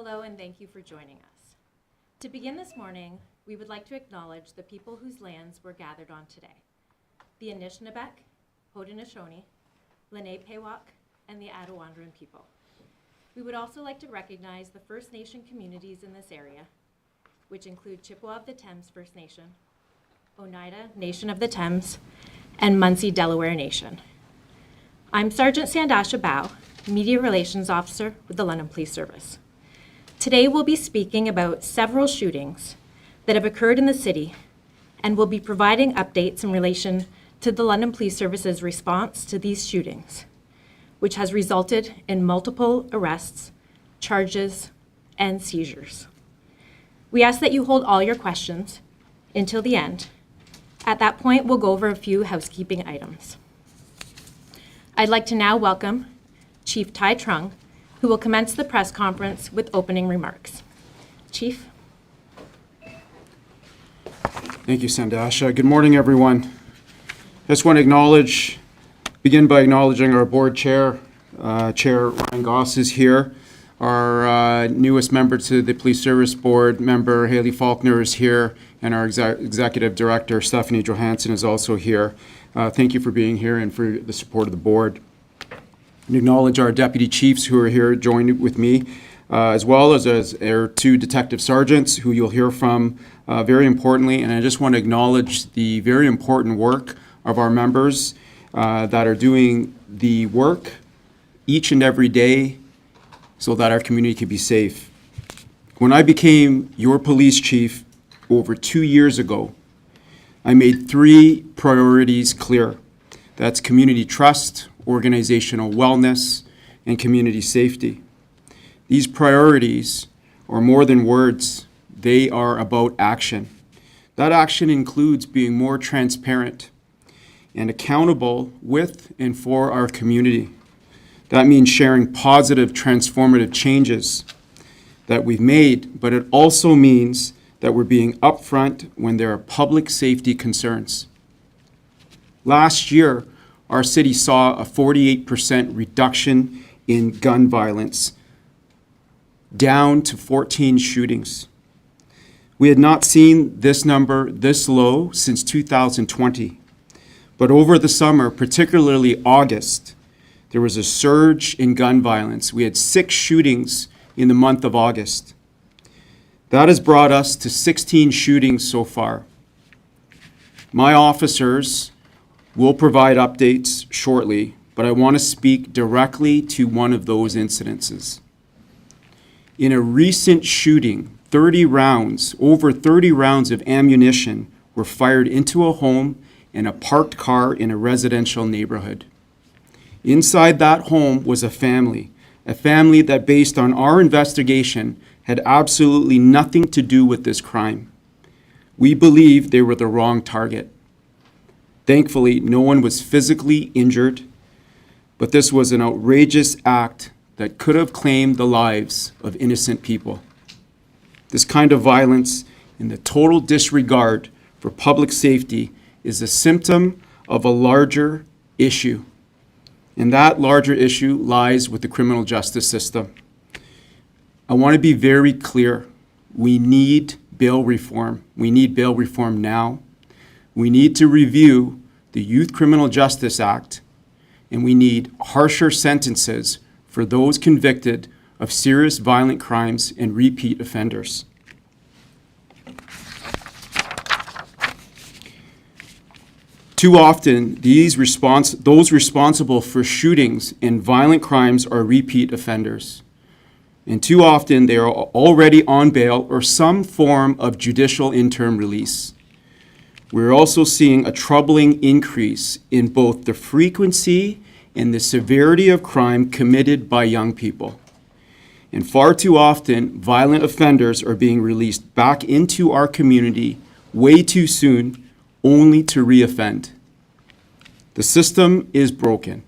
Hello and thank you for joining us. To begin this morning, we would like to acknowledge the people whose lands we're gathered on today. The Anishinaabeg, Haudenosaunee, Lenape-Pewak, and the Attawandaron people. We would also like to recognize the First Nation communities in this area, which include Chippewa of the Thames First Nation, Oneida Nation of the Thames, and Munsee Delaware Nation. I'm Sergeant Sandasha Bao, Media Relations Officer with the London Police Service. Today we'll be speaking about several shootings that have occurred in the city, and we'll be providing updates in relation to the London Police Service's response to these shootings, which has resulted in multiple arrests, charges, and seizures. We ask that you hold all your questions until the end. At that point, we'll go over a few housekeeping items. I'd like to now welcome Chief Tai Trung, who will commence the press conference with opening remarks. Chief. Thank you, Sandasha. Good morning, everyone. I just want to begin by acknowledging our board chair. Chair Ryan Goss is here. Our newest member to the Police Service Board, member Haley Faulkner, is here, and our executive director, Stephanie Johansson, is also here. Thank you for being here and for the support of the board. And acknowledge our deputy chiefs who are here joined with me, as well as our two detective sergeants who you'll hear from very importantly. And I just want to acknowledge the very important work of our members that are doing the work each and every day so that our community can be safe. When I became your police chief over 2 years ago, I made 3 priorities clear. That's community trust, organizational wellness, and community safety. These priorities are more than words. They are about action. That action includes being more transparent and accountable with and for our community. That means sharing positive, transformative changes that we've made, but it also means that we're being upfront when there are public safety concerns. Last year, our city saw a 48% reduction in gun violence, down to 14 shootings. We had not seen this number this low since 2020. But over the summer, particularly August, there was a surge in gun violence. We had 6 shootings in the month of August. That has brought us to 16 shootings so far. My officers will provide updates shortly, but I want to speak directly to one of those incidences. In a recent shooting, over 30 rounds of ammunition were fired into a home and a parked car in a residential neighborhood. Inside that home was a family that, based on our investigation, had absolutely nothing to do with this crime. We believe they were the wrong target. Thankfully, no one was physically injured, but this was an outrageous act that could have claimed the lives of innocent people. This kind of violence and the total disregard for public safety is a symptom of a larger issue, and that larger issue lies with the criminal justice system. I want to be very clear. We need bail reform. We need bail reform now. We need to review the Youth Criminal Justice Act, and we need harsher sentences for those convicted of serious violent crimes and repeat offenders. Too often, those responsible for shootings and violent crimes are repeat offenders. And too often, they are already on bail or some form of judicial interim release. We're also seeing a troubling increase in both the frequency and the severity of crime committed by young people. And far too often, violent offenders are being released back into our community way too soon, only to reoffend. The system is broken.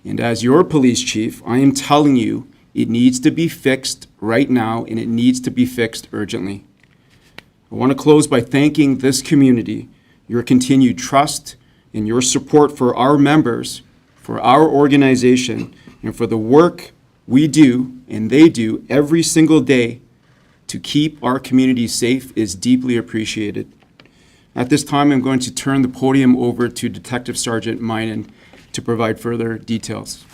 And as your police chief, I am telling you, it needs to be fixed right now, and it needs to be fixed urgently. I want to close by thanking this community, your continued trust and your support for our members, for our organization, and for the work we do and they do every single day to keep our community safe is deeply appreciated. At this time, I'm going to turn the podium over to Detective Sergeant Minen to provide further details.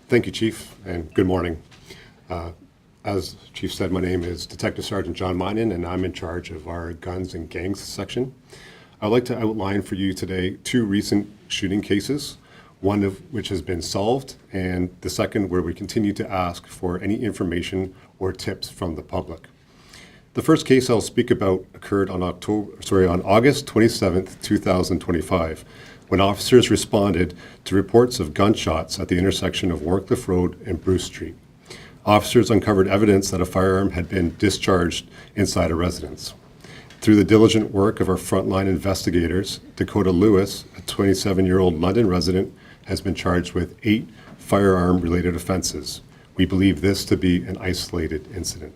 Thank you, Chief, and good morning. As Chief said, my name is Detective Sergeant John Minen, and I'm in charge of our Guns and Gangs section. I'd like to outline for you today 2 recent shooting cases, one of which has been solved, and the second where we continue to ask for any information or tips from the public. The first case I'll speak about occurred on August 27th, 2025, when officers responded to reports of gunshots at the intersection of Warcliffe Road and Bruce Street. Officers uncovered evidence that a firearm had been discharged inside a residence. Through the diligent work of our frontline investigators, Dakota Lewis, a 27-year-old London resident, has been charged with 8 firearm-related offenses. We believe this to be an isolated incident.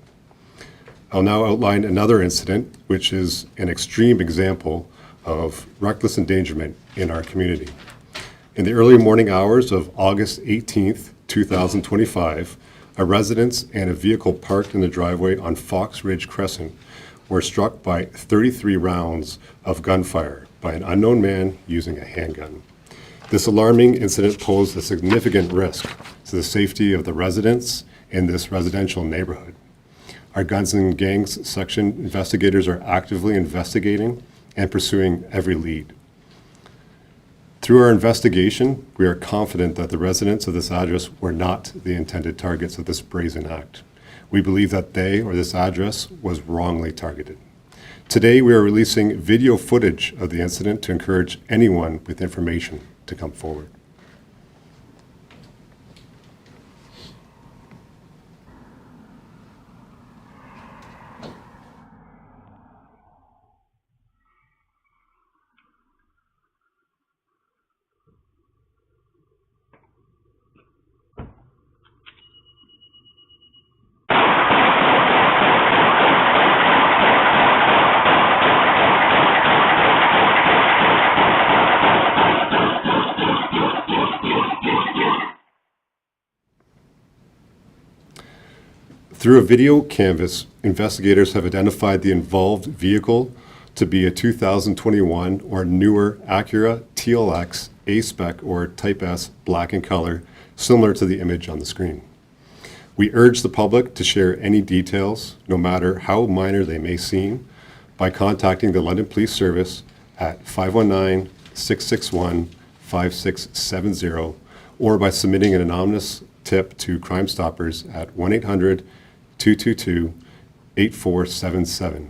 I'll now outline another incident, which is an extreme example of reckless endangerment in our community. In the early morning hours of August 18th, 2025, a residence and a vehicle parked in the driveway on Fox Ridge Crescent were struck by 33 rounds of gunfire by an unknown man using a handgun. This alarming incident posed a significant risk to the safety of the residents in this residential neighborhood. Our Guns and Gangs section investigators are actively investigating and pursuing every lead. Through our investigation, we are confident that the residents of this address were not the intended targets of this brazen act. We believe that they or this address was wrongly targeted. Today, we are releasing video footage of the incident to encourage anyone with information to come forward. Through a video canvas, investigators have identified the involved vehicle to be a 2021 or newer Acura TLX A-Spec or Type S black in color, similar to the image on the screen. We urge the public to share any details, no matter how minor they may seem, by contacting the London Police Service at 519-661-5670 or by submitting an anonymous tip to Crime Stoppers at 1-800-222-8477.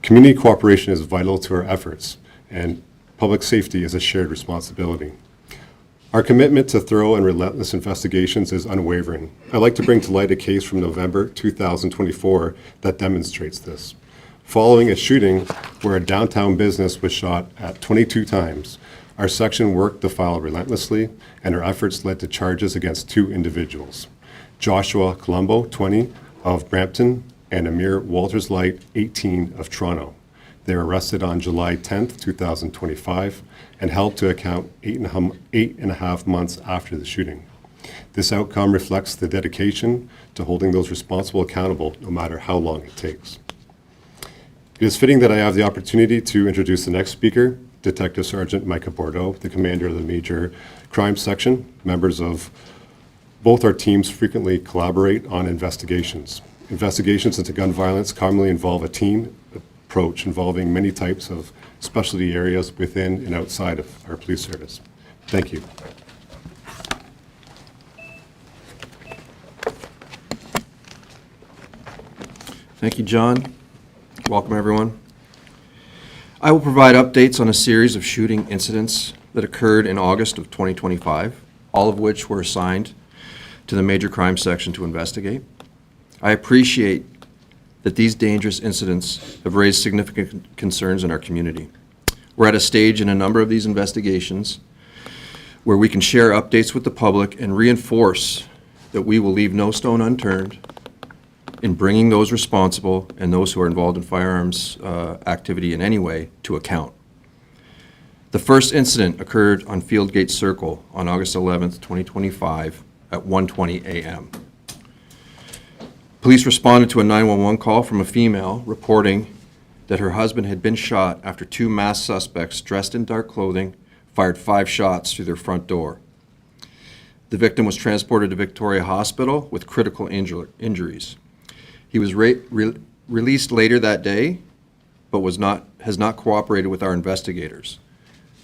Community cooperation is vital to our efforts, and public safety is a shared responsibility. Our commitment to thorough and relentless investigations is unwavering. I'd like to bring to light a case from November 2024 that demonstrates this. Following a shooting where a downtown business was shot at 22 times, our section worked the file relentlessly, and our efforts led to charges against 2 individuals. Joshua Colombo, 20, of Brampton, and Amir Walters-Light, 18, of Toronto. They were arrested on July 10th, 2025, and held to account 8.5 months after the shooting. This outcome reflects the dedication to holding those responsible accountable, no matter how long it takes. It is fitting that I have the opportunity to introduce the next speaker, Detective Sergeant Micah Bordeaux, the commander of the Major Crime Section. Members of both our teams frequently collaborate on investigations. Investigations into gun violence commonly involve a team approach involving many types of specialty areas within and outside of our police service. Thank you. Thank you, John. Welcome, everyone. I will provide updates on a series of shooting incidents that occurred in August of 2025, all of which were assigned to the Major Crime Section to investigate. I appreciate that these dangerous incidents have raised significant concerns in our community. We're at a stage in a number of these investigations where we can share updates with the public and reinforce that we will leave no stone unturned in bringing those responsible and those who are involved in firearms activity in any way to account. The first incident occurred on Fieldgate Circle on August 11th, 2025 at 1:20 a.m. Police responded to a 911 call from a female reporting that her husband had been shot after two masked suspects dressed in dark clothing fired 5 shots through their front door. The victim was transported to Victoria Hospital with critical injuries. He was released later that day, but has not cooperated with our investigators.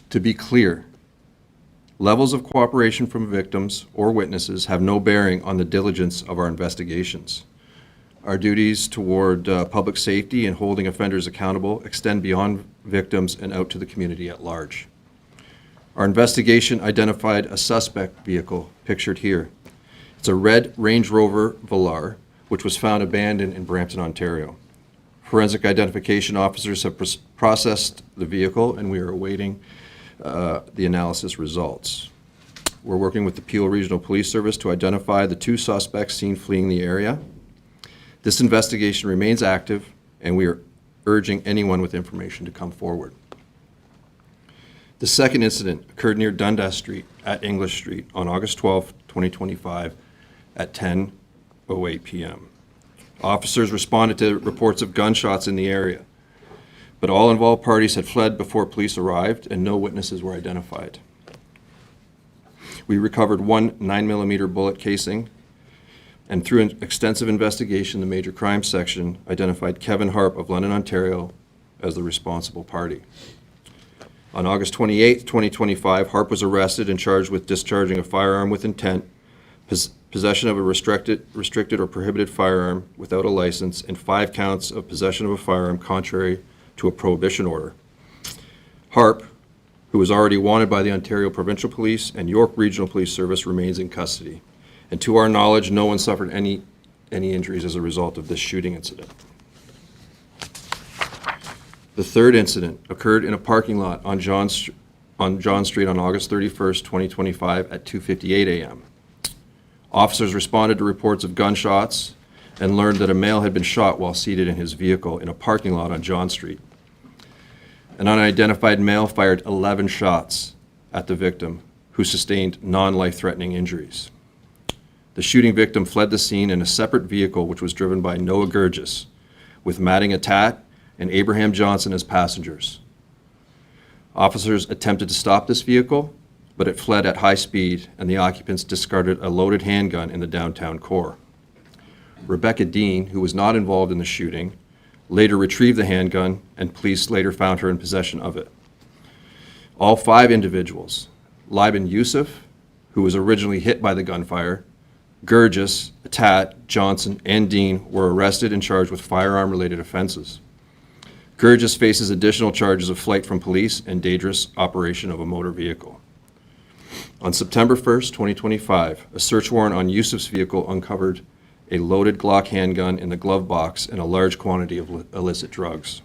To be clear, levels of cooperation from victims or witnesses have no bearing on the diligence of our investigations. Our duties toward public safety and holding offenders accountable extend beyond victims and out to the community at large. Our investigation identified a suspect vehicle pictured here. It's a red Range Rover Velar, which was found abandoned in Brampton, Ontario. Forensic identification officers have processed the vehicle, and we are awaiting the analysis results. We're working with the Peel Regional Police Service to identify the 2 suspects seen fleeing the area. This investigation remains active, and we are urging anyone with information to come forward. The second incident occurred near Dundas Street at English Street on August 12, 2025 at 10:08 p.m. Officers responded to reports of gunshots in the area, but all involved parties had fled before police arrived and no witnesses were identified. We recovered 1 9mm bullet casing, and through an extensive investigation, the Major Crimes Section identified Kevin Harp of London, Ontario as the responsible party. On August 28, 2025, Harp was arrested and charged with discharging a firearm with intent, possession of a restricted or prohibited firearm without a license, and 5 counts of possession of a firearm contrary to a prohibition order. Harp, who was already wanted by the Ontario Provincial Police and York Regional Police Service, remains in custody. And to our knowledge, no one suffered any injuries as a result of this shooting incident. The third incident occurred in a parking lot on John Street on August 31st, 2025 at 2:58 a.m. Officers responded to reports of gunshots and learned that a male had been shot while seated in his vehicle in a parking lot on John Street. An unidentified male fired 11 shots at the victim, who sustained non-life-threatening injuries. The shooting victim fled the scene in a separate vehicle which was driven by Noah Gurgis, with Matting Atat and Abraham Johnson as passengers. Officers attempted to stop this vehicle, but it fled at high speed, and the occupants discarded a loaded handgun in the downtown core. Rebecca Dean, who was not involved in the shooting, later retrieved the handgun, and police later found her in possession of it. All 5 individuals, Liban Yusuf, who was originally hit by the gunfire, Gurgis, Atat, Johnson, and Dean were arrested and charged with firearm-related offenses. Gurgis faces additional charges of flight from police and dangerous operation of a motor vehicle. On September 1st, 2025, a search warrant on Yusuf's vehicle uncovered a loaded Glock handgun in the glove box and a large quantity of illicit drugs,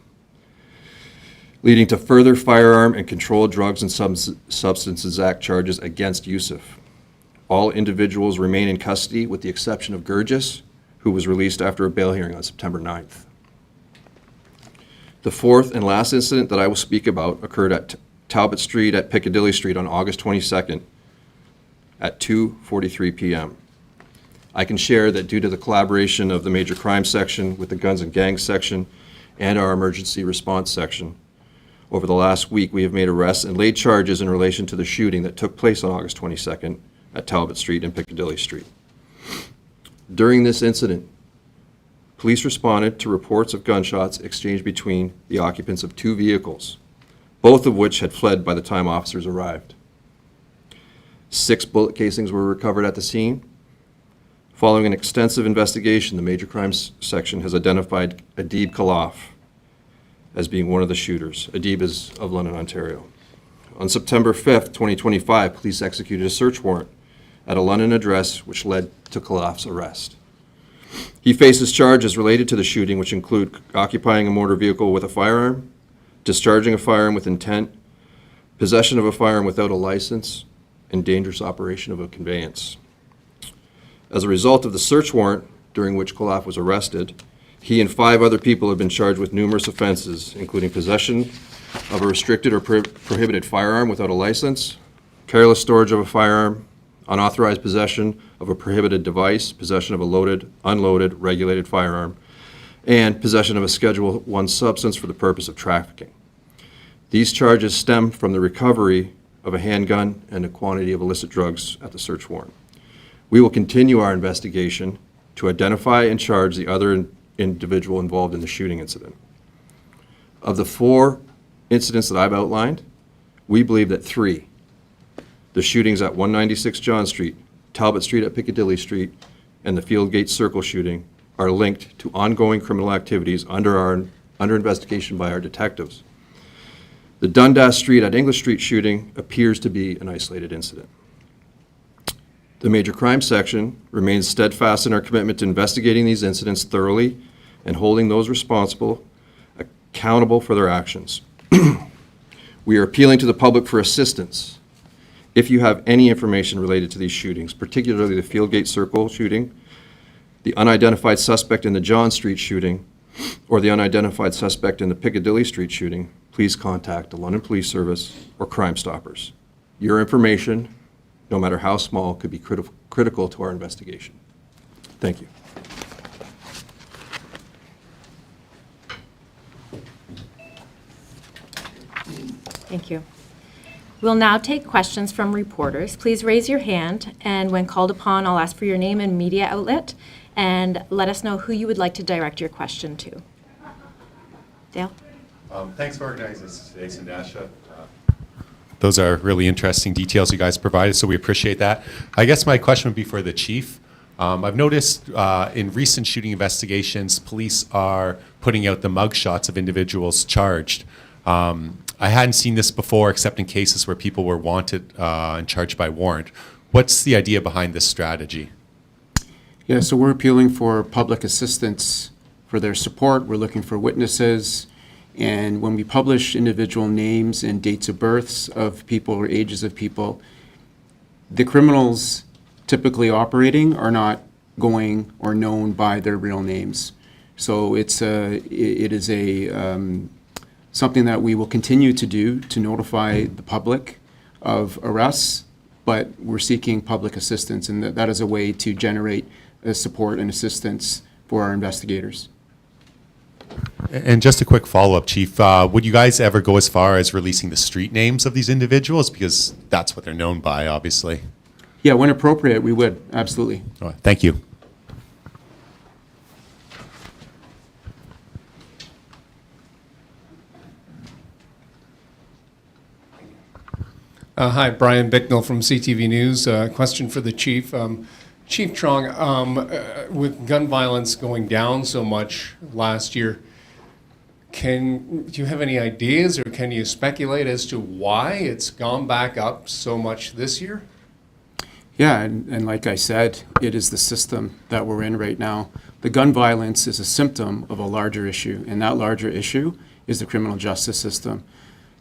leading to further firearm and controlled drugs and substances act charges against Yusuf. All individuals remain in custody with the exception of Gurgis, who was released after a bail hearing on September 9th. The fourth and last incident that I will speak about occurred at Talbot Street at Piccadilly Street on August 22nd at 2:43 p.m. I can share that due to the collaboration of the Major Crimes Section with the Guns and Gangs Section and our Emergency Response Section, over the last week we have made arrests and laid charges in relation to the shooting that took place on August 22nd at Talbot Street and Piccadilly Street. During this incident, police responded to reports of gunshots exchanged between the occupants of 2 vehicles, both of which had fled by the time officers arrived. 6 bullet casings were recovered at the scene. Following an extensive investigation, the Major Crimes Section has identified Adib Khalaf as being one of the shooters. Adib is of London, Ontario. On September 5th, 2025, police executed a search warrant at a London address which led to Khalaf's arrest. He faces charges related to the shooting, which include occupying a motor vehicle with a firearm, discharging a firearm with intent, possession of a firearm without a license, and dangerous operation of a conveyance. As a result of the search warrant during which Khalaf was arrested, He and 5 other people have been charged with numerous offenses, including possession of a restricted or prohibited firearm without a license, careless storage of a firearm, unauthorized possession of a prohibited device, possession of a loaded, unloaded, regulated firearm, and possession of a Schedule I substance for the purpose of trafficking. These charges stem from the recovery of a handgun and a quantity of illicit drugs at the search warrant. We will continue our investigation to identify and charge the other individual involved in the shooting incident. Of the 4 incidents that I've outlined, we believe that 3, the shootings at 196 John Street, Talbot Street at Piccadilly Street, and the Fieldgate Circle shooting, are linked to ongoing criminal activities under investigation by our detectives. The Dundas Street at English Street shooting appears to be an isolated incident. The Major Crime Section remains steadfast in our commitment to investigating these incidents thoroughly and holding those responsible accountable for their actions. We are appealing to the public for assistance. If you have any information related to these shootings, particularly the Fieldgate Circle shooting, the unidentified suspect in the John Street shooting, or the unidentified suspect in the Piccadilly Street shooting, please contact the London Police Service or Crime Stoppers. Your information, no matter how small, could be critical to our investigation. Thank you. Thank you. We'll now take questions from reporters. Please raise your hand, and when called upon, I'll ask for your name and media outlet, and let us know who you would like to direct your question to. Dale? Thanks for organizing this today, Sandasha. Those are really interesting details you guys provided, so we appreciate that. I guess my question would be for the chief. I've noticed in recent shooting investigations, police are putting out the mugshots of individuals charged. I hadn't seen this before, except in cases where people were wanted and charged by warrant. What's the idea behind this strategy? Yeah, so we're appealing for public assistance for their support. We're looking for witnesses. And when we publish individual names and dates of births of people or ages of people, the criminals typically operating are not going or known by their real names. So it is something that we will continue to do to notify the public of arrests, but we're seeking public assistance, and that is a way to generate support and assistance for our investigators. And just a quick follow-up, Chief. Would you guys ever go as far as releasing the street names of these individuals? Because that's what they're known by, obviously. Yeah, when appropriate, we would, absolutely. All right, thank you. Hi, Brian Bicknell from CTV News. Question for the chief. Chief Trong, with gun violence going down so much last year, do you have any ideas or can you speculate as to why it's gone back up so much this year? Yeah, and like I said, it is the system that we're in right now. The gun violence is a symptom of a larger issue, and that larger issue is the criminal justice system.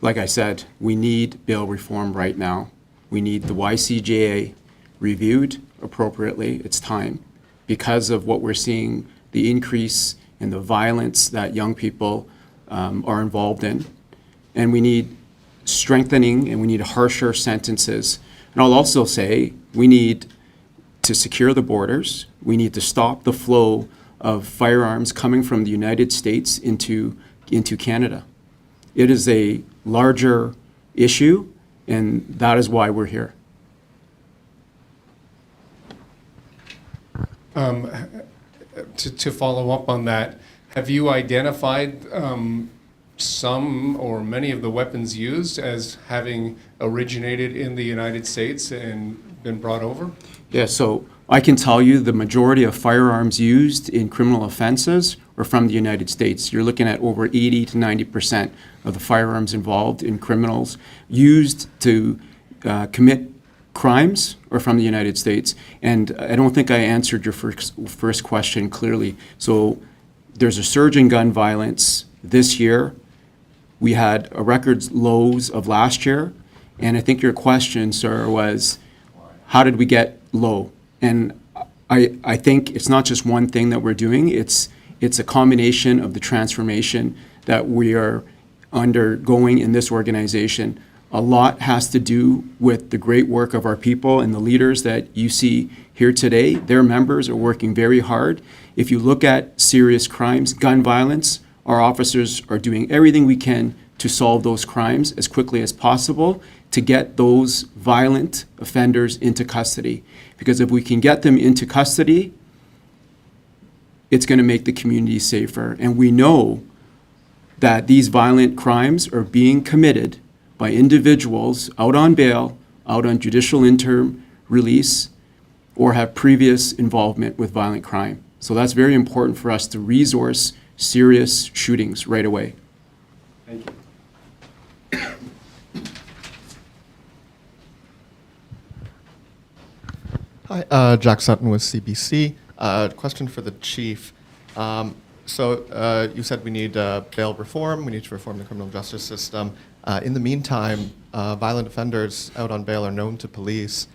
Like I said, we need bail reform right now. We need the YCJA reviewed appropriately. It's time because of what we're seeing, the increase in the violence that young people are involved in. And we need strengthening and we need harsher sentences. And I'll also say we need to secure the borders. We need to stop the flow of firearms coming from the United States into Canada. It is a larger issue, and that is why we're here. To follow up on that, have you identified some or many of the weapons used as having originated in the United States and been brought over? Yeah, so I can tell you the majority of firearms used in criminal offenses are from the United States. You're looking at over 80 to 90% of the firearms involved in criminals used to commit crimes are from the United States. And I don't think I answered your first question clearly. So there's a surge in gun violence this year. We had a record lows of last year. And I think your question, sir, was how did we get low? And I think it's not just one thing that we're doing. It's It's a combination of the transformation that we are undergoing in this organization. A lot has to do with the great work of our people and the leaders that you see here today. Their members are working very hard. If you look at serious crimes, gun violence, our officers are doing everything we can to solve those crimes as quickly as possible to get those violent offenders into custody. Because if we can get them into custody, it's going to make the community safer. And we know that these violent crimes are being committed by individuals out on bail, out on judicial interim release, or have previous involvement with violent crime. So that's very important for us to resource serious shootings right away. Thank you. Hi, Jack Sutton with CBC. Question for the chief. So you said we need bail reform, we need to reform the criminal justice system. In the meantime, violent offenders out on bail are known to police.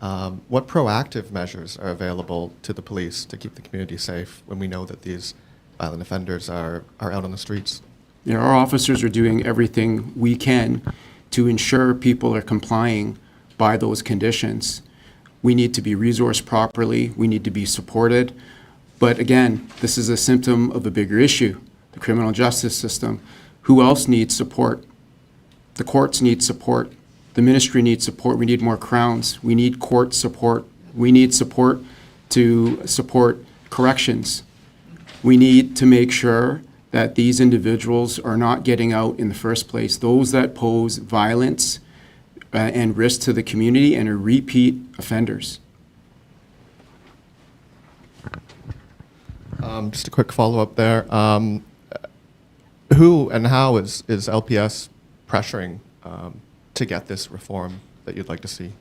What proactive measures are available to the police to keep the community safe when we know that these violent offenders are out on the streets? Yeah, our officers are doing everything we can to ensure people are complying by those conditions. We need to be resourced properly. We need to be supported. But again, this is a symptom of a bigger issue, the criminal justice system. Who else needs support? The courts need support. The ministry needs support. We need more crowns. We need court support. We need support to support corrections. We need to make sure that these individuals are not getting out in the first place. Those that pose violence and risk to the community and are repeat offenders. Just a quick follow-up there. Who and how is LPS pressuring to get this reform that you'd like to see?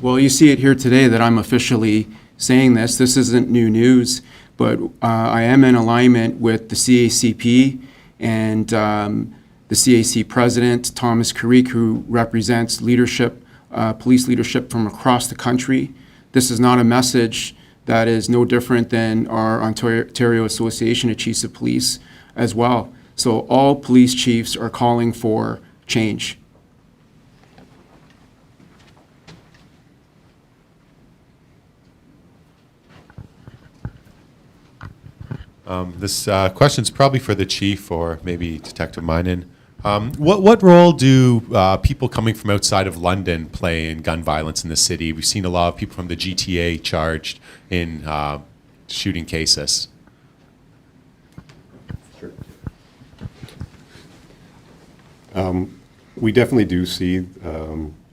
Well, you see it here today that I'm officially saying this. This isn't new news, but I am in alignment with the CACP and the CAC president, Thomas Carrique, who represents leadership, police leadership from across the country. This is not a message that is no different than our Ontario Association of Chiefs of Police as well. So all police chiefs are calling for change. This question's probably for the chief or maybe Detective Minen. What role do people coming from outside of London play in gun violence in the city? We've seen a lot of people from the GTA charged in shooting cases. Sure. We definitely do see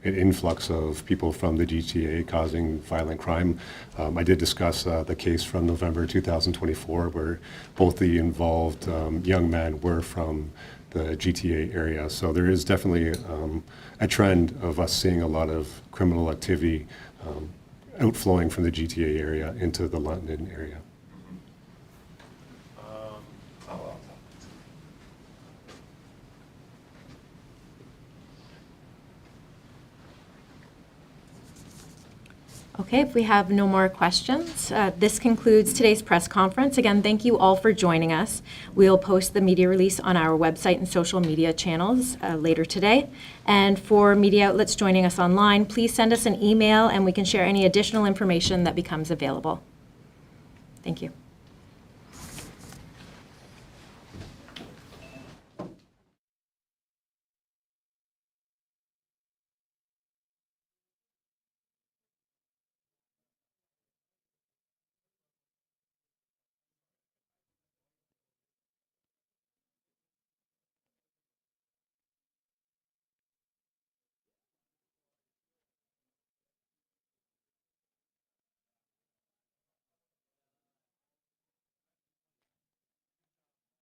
an influx of people from the GTA causing violent crime. I did discuss the case from November 2024 where both the involved young men were from the GTA area. So there is definitely a trend of us seeing a lot of criminal activity outflowing from the GTA area into the London area. Okay, if we have no more questions, this concludes today's press conference. Again, thank you all for joining us. We'll post the media release on our website and social media channels later today. And for media outlets joining us online, please send us an email and we can share any additional information that becomes available. Thank you.